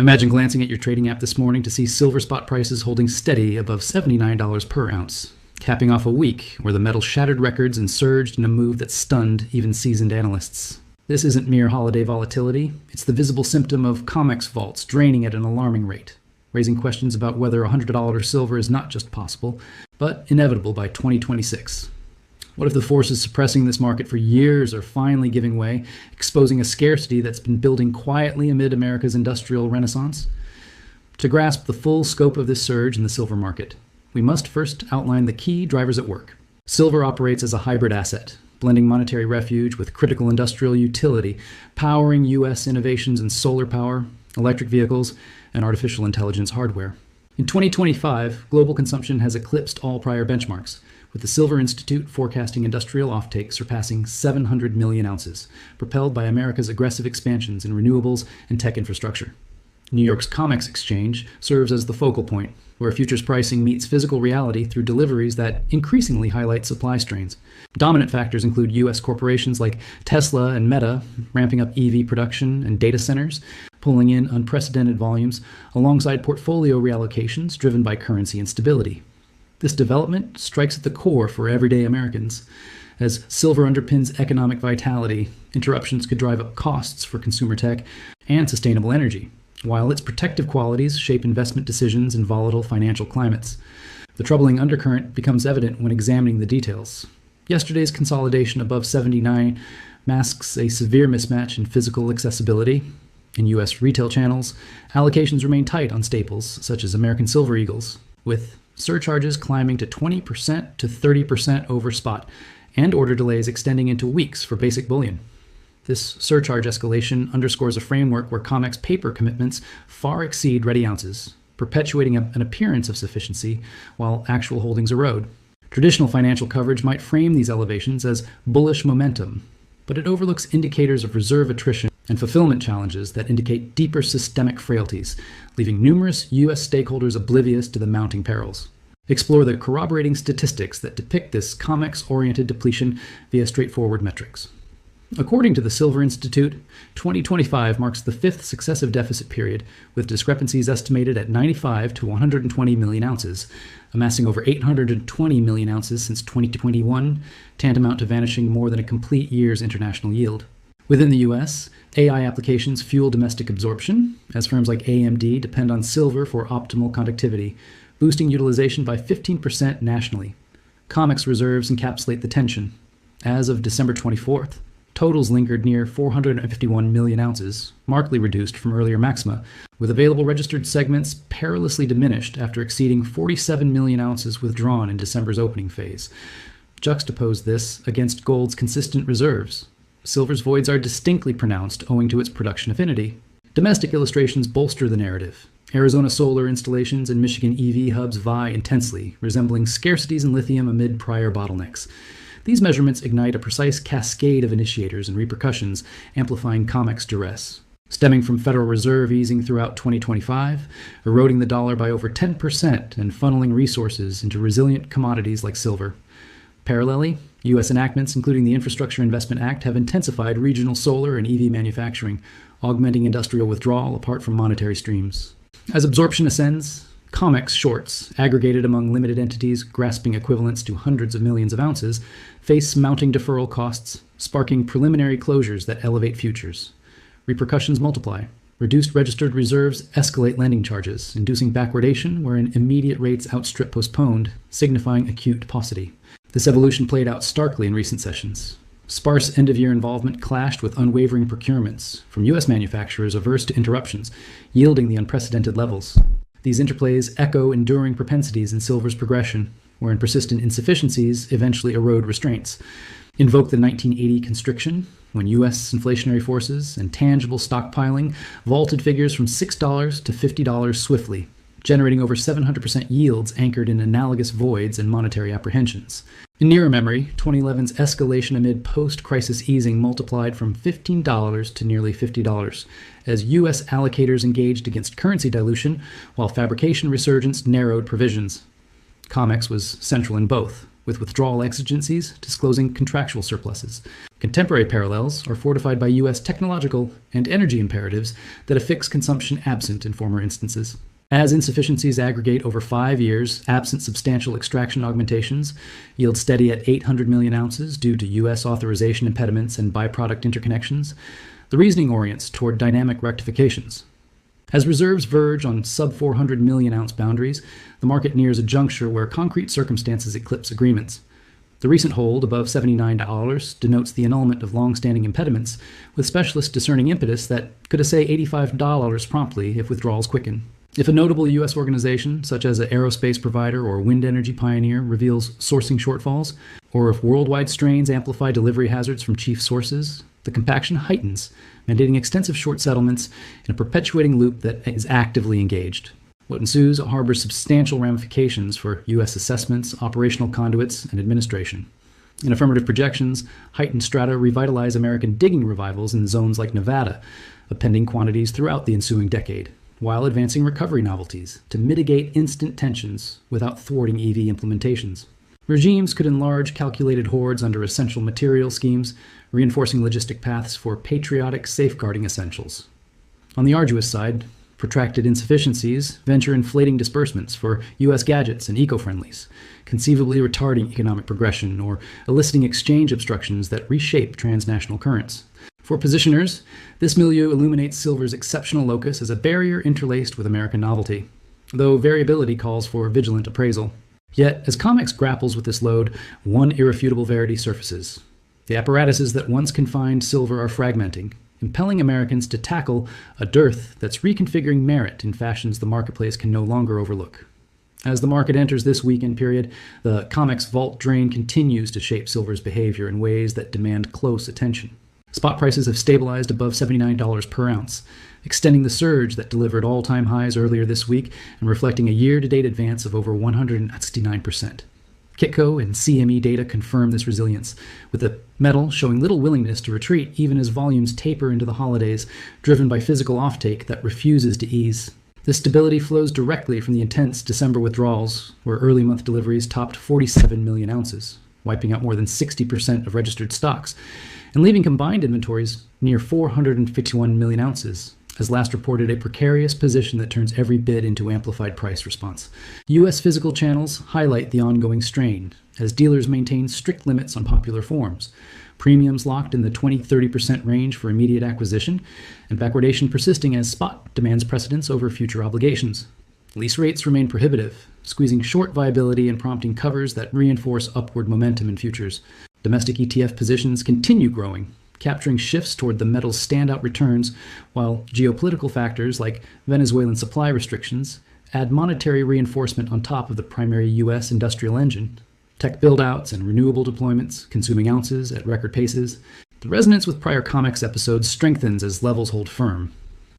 Imagine glancing at your trading app this morning to see silver spot prices holding steady above $79 per ounce, capping off a week where the metal shattered records and surged in a move that stunned even seasoned analysts. This isn't mere holiday volatility, it's the visible symptom of COMEX vaults draining at an alarming rate, raising questions about whether $100 silver is not just possible, but inevitable by 2026. What if the forces suppressing this market for years are finally giving way, exposing a scarcity that's been building quietly amid America's industrial renaissance? To grasp the full scope of this surge in the silver market, we must first outline the key drivers at work. Silver operates as a hybrid asset, blending monetary refuge with critical industrial utility, powering U.S. innovations in solar power, electric vehicles, and artificial intelligence hardware. In 2025, global consumption has eclipsed all prior benchmarks, with the Silver Institute forecasting industrial offtake surpassing 700 million ounces, propelled by America's aggressive expansions in renewables and tech infrastructure. New York's COMEX exchange serves as the focal point, where futures pricing meets physical reality through deliveries that increasingly highlight supply strains. Dominant factors include U.S. corporations like Tesla and Meta ramping up EV production and data centers, pulling in unprecedented volumes, alongside portfolio reallocations driven by currency instability. This development strikes at the core for everyday Americans. As silver underpins economic vitality, interruptions could drive up costs for consumer tech and sustainable energy, while its protective qualities shape investment decisions in volatile financial climates. The troubling undercurrent becomes evident when examining the details. Yesterday's consolidation above 79 masks a severe mismatch in physical accessibility. In U.S. retail channels, allocations remain tight on staples such as American Silver Eagles, with surcharges climbing to 20% to 30% over spot, and order delays extending into weeks for basic bullion. This surcharge escalation underscores a framework where COMEX paper commitments far exceed ready ounces, perpetuating an appearance of sufficiency while actual holdings erode. Traditional financial coverage might frame these elevations as bullish momentum, but it overlooks indicators of reserve attrition and fulfillment challenges that indicate deeper systemic frailties, leaving numerous U.S. stakeholders oblivious to the mounting perils. Explore the corroborating statistics that depict this COMEX-oriented depletion via straightforward metrics. According to the Silver Institute, 2025 marks the fifth successive deficit period, with discrepancies estimated at 95 to 120 million ounces, amassing over 820 million ounces since 2021, tantamount to vanishing more than a complete year's international yield. Within the U.S., AI applications fuel domestic absorption, as firms like AMD depend on silver for optimal conductivity, boosting utilization by 15% nationally. COMEX reserves encapsulate the tension. As of December 24th, totals lingered near 451 million ounces, markedly reduced from earlier maxima, with available registered segments perilously diminished after exceeding 47 million ounces withdrawn in December's opening phase. Juxtapose this against gold's consistent reserves. Silver's voids are distinctly pronounced owing to its production affinity. Domestic illustrations bolster the narrative. Arizona solar installations and Michigan EV hubs vie intensely, resembling scarcities in lithium amid prior bottlenecks. These measurements ignite a precise cascade of initiators and repercussions, amplifying COMEX duress. Stemming from Federal Reserve easing throughout 2025, eroding the dollar by over 10% and funneling resources into resilient commodities like silver. Parallelly, U.S. enactments, including the Infrastructure Investment Act, have intensified regional solar and EV manufacturing, augmenting industrial withdrawal apart from monetary streams. As absorption ascends, COMEX shorts, aggregated among limited entities grasping equivalents to hundreds of millions of ounces, face mounting deferral costs, sparking preliminary closures that elevate futures. Repercussions multiply. Reduced registered reserves escalate lending charges, inducing backwardation wherein immediate rates outstrip postponed, signifying acute paucity. This evolution played out starkly in recent sessions. Sparse end-of-year involvement clashed with unwavering procurements from U.S. manufacturers averse to interruptions, yielding the unprecedented levels. These interplays echo enduring propensities in silver's progression, wherein persistent insufficiencies eventually erode restraints. Invoke the 1980 constriction, when U.S. inflationary forces and tangible stockpiling vaulted figures from $6 to $50 swiftly, generating over 700% yields anchored in analogous voids and monetary apprehensions. In nearer memory, 2011's escalation amid post-crisis easing multiplied from $15 to nearly $50, as U.S. allocators engaged against currency dilution, while fabrication resurgence narrowed provisions. COMEX was central in both, with withdrawal exigencies disclosing contractual surpluses. Contemporary parallels are fortified by U.S. technological and energy imperatives that affix consumption absent in former instances. As insufficiencies aggregate over 5 years, absent substantial extraction augmentations, yield steady at 800 million ounces due to U.S. authorization impediments and byproduct interconnections, the reasoning orients toward dynamic rectifications. As reserves verge on sub-400 million ounce boundaries, the market nears a juncture where concrete circumstances eclipse agreements. The recent hold above $79 denotes the annulment of long-standing impediments, with specialists discerning impetus that could assay $85 promptly if withdrawals quicken. If a notable U.S. organization, such as an aerospace provider or wind energy pioneer, reveals sourcing shortfalls, or if worldwide strains amplify delivery hazards from chief sources, the compaction heightens, mandating extensive short settlements in a perpetuating loop that is actively engaged. What ensues harbors substantial ramifications for U.S. assessments, operational conduits, and administration. In affirmative projections, heightened strata revitalize American digging revivals in zones like Nevada, of pending quantities throughout the ensuing decade, while advancing recovery novelties to mitigate instant tensions without thwarting EV implementations. Regimes could enlarge calculated hoards under essential material schemes, reinforcing logistic paths for patriotic safeguarding essentials. On the arduous side, protracted insufficiencies venture inflating disbursements for U.S. gadgets and eco-friendlies, conceivably retarding economic progression or eliciting exchange obstructions that reshape transnational currents. For positioners, this milieu illuminates silver's exceptional locus as a barrier interlaced with American novelty, though variability calls for vigilant appraisal. Yet, as COMEX grapples with this load, one irrefutable verity surfaces. The apparatuses that once confined silver are fragmenting, impelling Americans to tackle a dearth that's reconfiguring merit in fashions the marketplace can no longer overlook. As the market enters this weekend period, the COMEX vault drain continues to shape silver's behavior in ways that demand close attention. Spot prices have stabilized above $79 per ounce, extending the surge that delivered all-time highs earlier this week and reflecting a year-to-date advance of over 169%. Kitco and CME data confirm this resilience, with the metal showing little willingness to retreat even as volumes taper into the holidays, driven by physical offtake that refuses to ease. This stability flows directly from the intense December withdrawals, where early month deliveries topped 47 million ounces, wiping out more than 60% of registered stocks, and leaving combined inventories near 451 million ounces, as last reported a precarious position that turns every bid into amplified price response. U.S. physical channels highlight the ongoing strain, as dealers maintain strict limits on popular forms, premiums locked in the 20-30% range for immediate acquisition, and backwardation persisting as spot demands precedence over future obligations. Lease rates remain prohibitive, squeezing short viability and prompting covers that reinforce upward momentum in futures. Domestic ETF positions continue growing, capturing shifts toward the metal's standout returns, while geopolitical factors like Venezuelan supply restrictions add monetary reinforcement on top of the primary U.S. industrial engine. Tech build-outs and renewable deployments consuming ounces at record paces. The resonance with prior COMEX episodes strengthens as levels hold firm.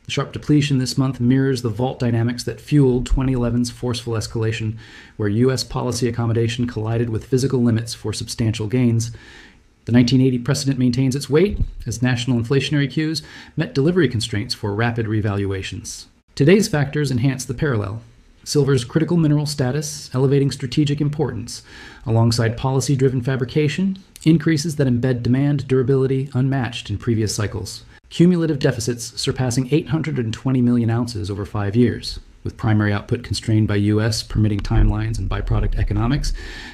The sharp depletion this month mirrors the vault dynamics that fueled 2011's forceful escalation, where U.S. policy accommodation collided with physical limits for substantial gains. The 1980 precedent maintains its weight, as national inflationary cues met delivery constraints for rapid revaluations. Today's factors enhance the parallel. Silver's critical mineral status, elevating strategic importance, alongside policy-driven fabrication, increases that embed demand durability unmatched in previous cycles. Cumulative deficits surpassing 820 million ounces over 5 years, with primary output constrained by U.S. permitting timelines and byproduct economics,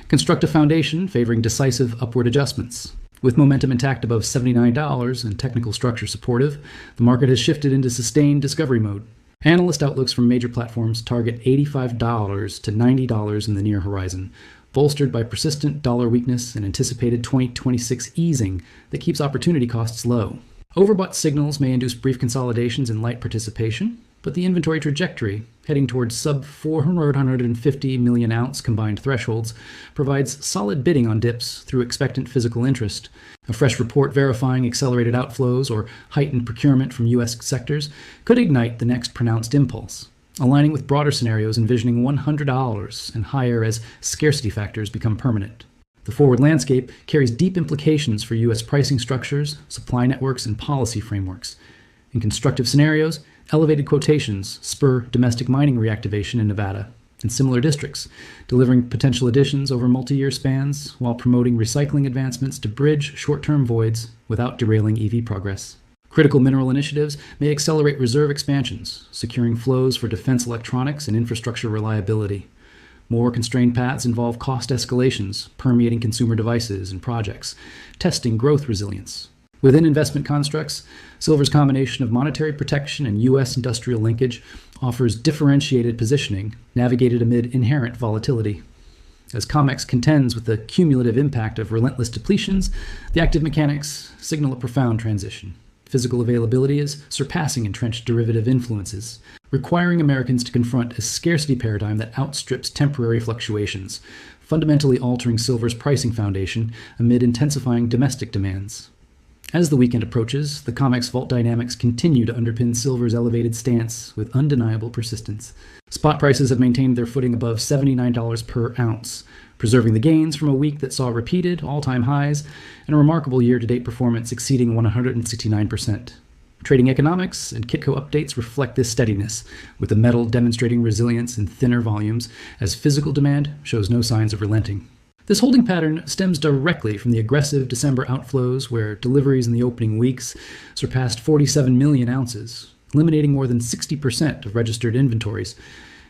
construct a foundation favoring decisive upward adjustments. With momentum intact above $79 and technical structure supportive, the market has shifted into sustained discovery mode. Analyst outlooks from major platforms target $85 to $90 in the near horizon, bolstered by persistent dollar weakness and anticipated 2026 easing that keeps opportunity costs low. Overbought signals may induce brief consolidations and light participation, but the inventory trajectory, heading towards sub-450 million ounce combined thresholds, provides solid bidding on dips through expectant physical interest. A fresh report verifying accelerated outflows or heightened procurement from U.S. sectors could ignite the next pronounced impulse, aligning with broader scenarios envisioning $100 and higher as scarcity factors become permanent. The forward landscape carries deep implications for U.S. pricing structures, supply networks, and policy frameworks. In constructive scenarios, elevated quotations spur domestic mining reactivation in Nevada, in similar districts, delivering potential additions over multi-year spans while promoting recycling advancements to bridge short-term voids without derailing EV progress. Critical mineral initiatives may accelerate reserve expansions, securing flows for defense electronics and infrastructure reliability. More constrained paths involve cost escalations, permeating consumer devices and projects, testing growth resilience. Within investment constructs, silver's combination of monetary protection and U.S. industrial linkage offers differentiated positioning, navigated amid inherent volatility. As COMEX contends with the cumulative impact of relentless depletions, the active mechanics signal a profound transition. Physical availability is surpassing entrenched derivative influences, requiring Americans to confront a scarcity paradigm that outstrips temporary fluctuations, fundamentally altering silver's pricing foundation amid intensifying domestic demands. As the weekend approaches, the COMEX vault dynamics continue to underpin silver's elevated stance with undeniable persistence. Spot prices have maintained their footing above $79 per ounce, preserving the gains from a week that saw repeated all-time highs and a remarkable year-to-date performance exceeding 169%. Trading economics and Kitco updates reflect this steadiness, with the metal demonstrating resilience in thinner volumes as physical demand shows no signs of relenting. This holding pattern stems directly from the aggressive December outflows where deliveries in the opening weeks surpassed 47 million ounces, eliminating more than 60% of registered inventories,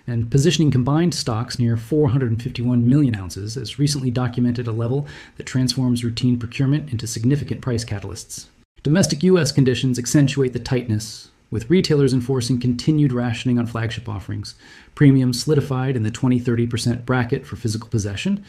and positioning combined stocks near 451 million ounces has recently documented a level that transforms routine procurement into significant price catalysts. Domestic U.S. conditions accentuate the tightness, with retailers enforcing continued rationing on flagship offerings, premiums solidified in the 20-30% bracket for physical possession,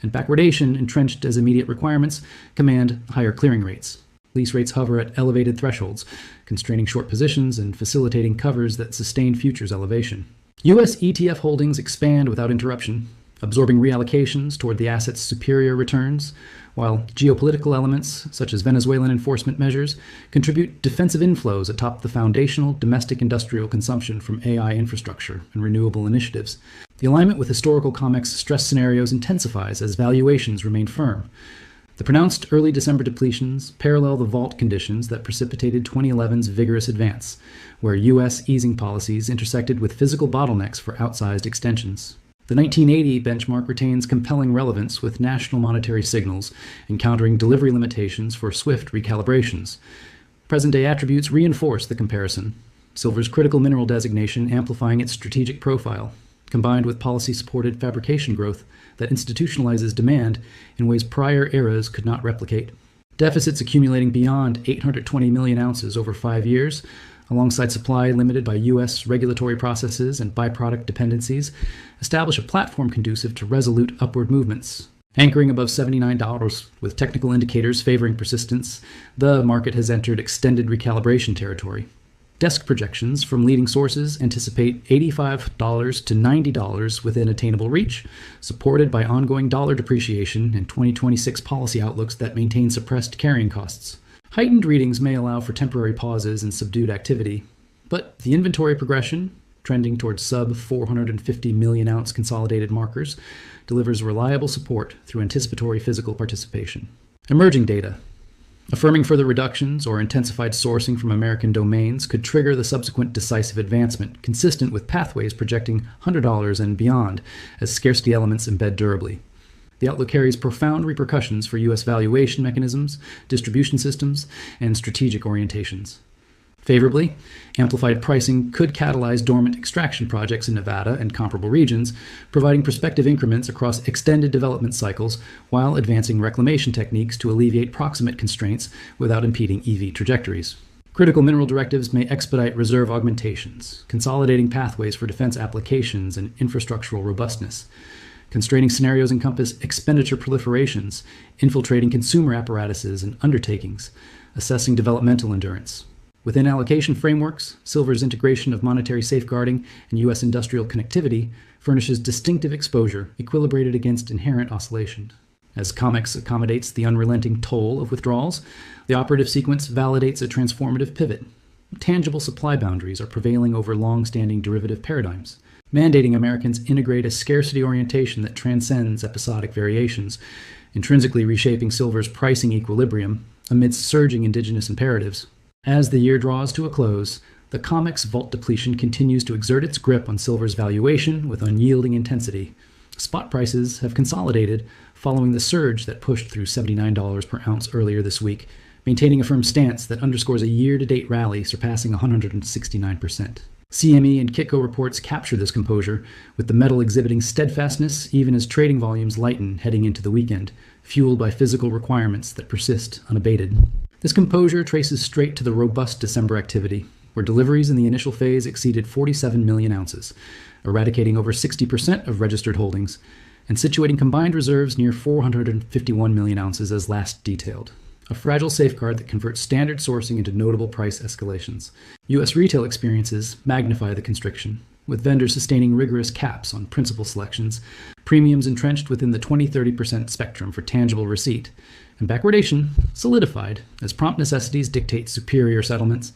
and backwardation entrenched as immediate requirements command higher clearing rates. Lease rates hover at elevated thresholds, constraining short positions and facilitating covers that sustain futures elevation. U.S. ETF holdings expand without interruption, absorbing reallocations toward the asset's superior returns, while geopolitical elements, such as Venezuelan enforcement measures, contribute defensive inflows atop the foundational domestic industrial consumption from AI infrastructure and renewable initiatives. The alignment with historical COMEX stress scenarios intensifies as valuations remain firm. The pronounced early December depletions parallel the vault conditions that precipitated 2011's vigorous advance, where U.S. easing policies intersected with physical bottlenecks for outsized extensions. The 1980 benchmark retains compelling relevance with national monetary signals, encountering delivery limitations for swift recalibrations. Present-day attributes reinforce the comparison. Silver's critical mineral designation amplifying its strategic profile, combined with policy-supported fabrication growth that institutionalizes demand in ways prior eras could not replicate. Deficits accumulating beyond 820 million ounces over 5 years, alongside supply limited by U.S. regulatory processes and byproduct dependencies, establish a platform conducive to resolute upward movements. Anchoring above $79 with technical indicators favoring persistence, the market has entered extended recalibration territory. Desk projections from leading sources anticipate $85 to $90 within attainable reach, supported by ongoing dollar depreciation and 2026 policy outlooks that maintain suppressed carrying costs. Heightened readings may allow for temporary pauses and subdued activity, but the inventory progression, trending towards sub-450 million ounce consolidated markers, delivers reliable support through anticipatory physical participation. Emerging data, affirming further reductions or intensified sourcing from American domains, could trigger the subsequent decisive advancement, consistent with pathways projecting $100 and beyond as scarcity elements embed durably. The outlook carries profound repercussions for U.S. valuation mechanisms, distribution systems, and strategic orientations. Favorably, amplified pricing could catalyze dormant extraction projects in Nevada and comparable regions, providing prospective increments across extended development cycles while advancing reclamation techniques to alleviate proximate constraints without impeding EV trajectories. Critical mineral directives may expedite reserve augmentations, consolidating pathways for defense applications and infrastructural robustness. Constraining scenarios encompass expenditure proliferations, infiltrating consumer apparatuses and undertakings, assessing developmental endurance. Within allocation frameworks, silver's integration of monetary safeguarding and U.S. industrial connectivity furnishes distinctive exposure equilibrated against inherent oscillation. As COMEX accommodates the unrelenting toll of withdrawals, the operative sequence validates a transformative pivot. Tangible supply boundaries are prevailing over long-standing derivative paradigms, mandating Americans integrate a scarcity orientation that transcends episodic variations, intrinsically reshaping silver's pricing equilibrium amidst surging indigenous imperatives. As the year draws to a close, The COMEX vault depletion continues to exert its grip on silver's valuation with unyielding intensity. Spot prices have consolidated following the surge that pushed through $79 per ounce earlier this week, maintaining a firm stance that underscores a year-to-date rally surpassing 169%. CME and Kitco reports capture this composure, with the metal exhibiting steadfastness even as trading volumes lighten heading into the weekend, fueled by physical requirements that persist unabated. This composure traces straight to the robust December activity, where deliveries in the initial phase exceeded 47 million ounces, eradicating over 60% of registered holdings, and situating combined reserves near 451 million ounces as last detailed. A fragile safeguard that converts standard sourcing into notable price escalations. U.S. retail experiences magnify the constriction, with vendors sustaining rigorous caps on principal selections, premiums entrenched within the 20-30% spectrum for tangible receipt, and backwardation solidified as prompt necessities dictate superior settlements.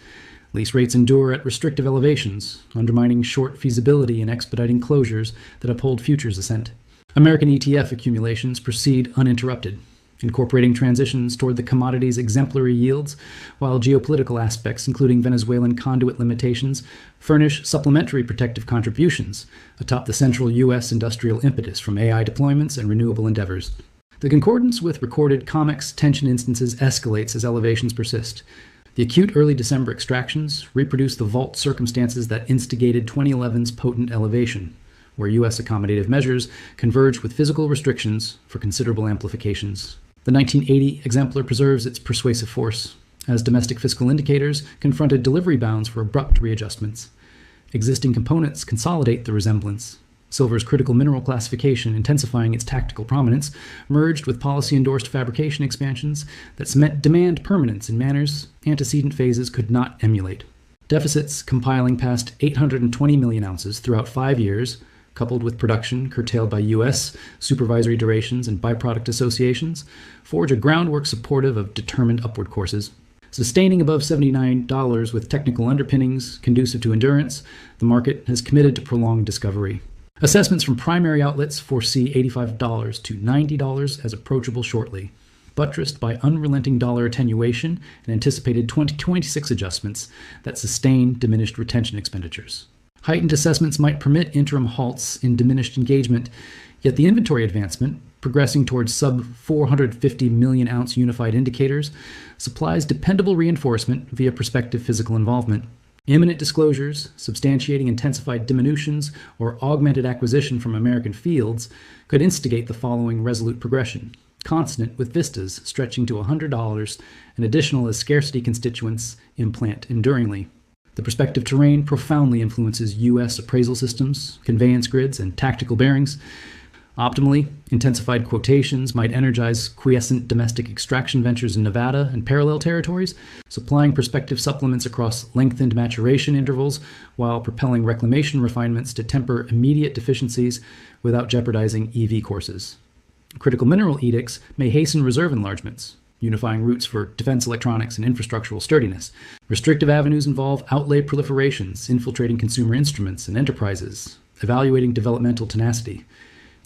Lease rates endure at restrictive elevations, undermining short feasibility and expediting closures that uphold futures ascent. American ETF accumulations proceed uninterrupted, incorporating transitions toward the commodity's exemplary yields, while geopolitical aspects, including Venezuelan conduit limitations, furnish supplementary protective contributions atop the central U.S. industrial impetus from AI deployments and renewable endeavors. The concordance with recorded COMEX tension instances escalates as elevations persist. The acute early December extractions reproduce the vault circumstances that instigated 2011's potent elevation, where U.S. accommodative measures converged with physical restrictions for considerable amplifications. The 1980 exemplar preserves its persuasive force, as domestic fiscal indicators confronted delivery bounds for abrupt readjustments. Existing components consolidate the resemblance. Silver's critical mineral classification, intensifying its tactical prominence, merged with policy-endorsed fabrication expansions that cement demand permanence in manners antecedent phases could not emulate. Deficits compiling past 820 million ounces throughout 5 years, coupled with production curtailed by U.S. supervisory durations and byproduct associations, forge a groundwork supportive of determined upward courses. Sustaining above $79 with technical underpinnings conducive to endurance, the market has committed to prolonged discovery. Assessments from primary outlets foresee $85 to $90 as approachable shortly, buttressed by unrelenting dollar attenuation and anticipated 2026 adjustments that sustain diminished retention expenditures. Heightened assessments might permit interim halts in diminished engagement, yet the inventory advancement, progressing towards sub-450 million ounce unified indicators, supplies dependable reinforcement via prospective physical involvement. Imminent disclosures, substantiating intensified diminutions or augmented acquisition from American fields, could instigate the following resolute progression, consonant with vistas stretching to $100 and additional as scarcity constituents implant enduringly. The prospective terrain profoundly influences U.S. appraisal systems, conveyance grids, and tactical bearings. Optimally, intensified quotations might energize quiescent domestic extraction ventures in Nevada and parallel territories, supplying prospective supplements across lengthened maturation intervals while propelling reclamation refinements to temper immediate deficiencies without jeopardizing EV courses. Critical mineral edicts may hasten reserve enlargements, unifying routes for defense electronics and infrastructural sturdiness. Restrictive avenues involve outlay proliferations, infiltrating consumer instruments and enterprises, evaluating developmental tenacity.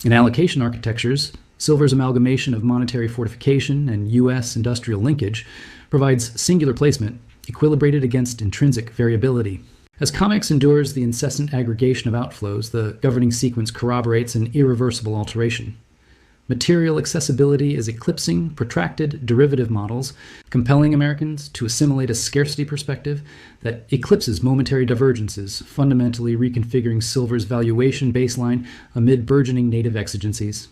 In allocation architectures, silver's amalgamation of monetary fortification and U.S. industrial linkage provides singular placement, equilibrated against intrinsic variability. As COMEX endures the incessant aggregation of outflows, the governing sequence corroborates an irreversible alteration. Material accessibility is eclipsing protracted derivative models, compelling Americans to assimilate a scarcity perspective that eclipses momentary divergences, fundamentally reconfiguring silver's valuation baseline amid burgeoning native exigencies.